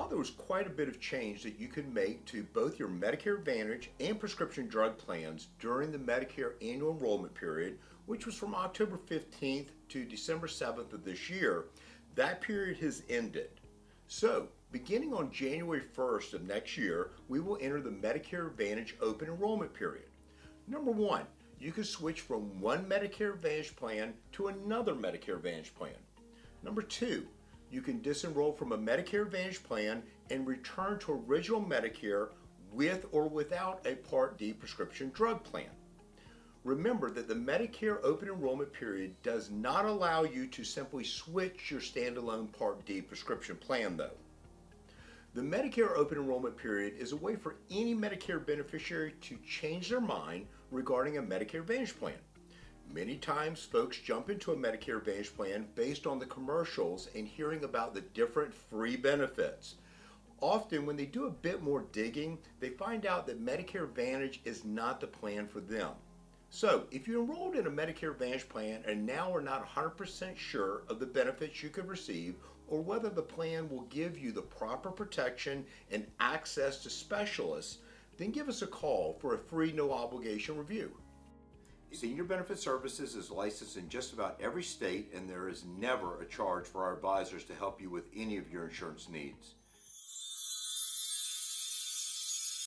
While there was quite a bit of change that you could make to both your Medicare Advantage and prescription drug plans during the Medicare Annual Enrollment period, which was from October 15th to December 7th of this year, that period has ended. So, beginning on January 1st of next year, we will enter the Medicare Advantage Open Enrollment period. Number one, you can switch from one Medicare Advantage plan to another Medicare Advantage plan. Number two, you can disenroll from a Medicare Advantage plan and return to original Medicare with or without a Part D prescription drug plan. Remember that the Medicare Open Enrollment period does not allow you to simply switch your standalone Part D prescription plan though. The Medicare Open Enrollment period is a way for any Medicare beneficiary to change their mind regarding a Medicare Advantage plan. Many times folks jump into a Medicare Advantage plan based on the commercials and hearing about the different free benefits. Often when they do a bit more digging, they find out that Medicare Advantage is not the plan for them. So if you enrolled in a Medicare Advantage plan and now are not 100% sure of the benefits you could receive or whether the plan will give you the proper protection and access to specialists, then give us a call for a free no obligation review. Senior Benefit Services is licensed in just about every state, and there is never a charge for our advisors to help you with any of your insurance needs.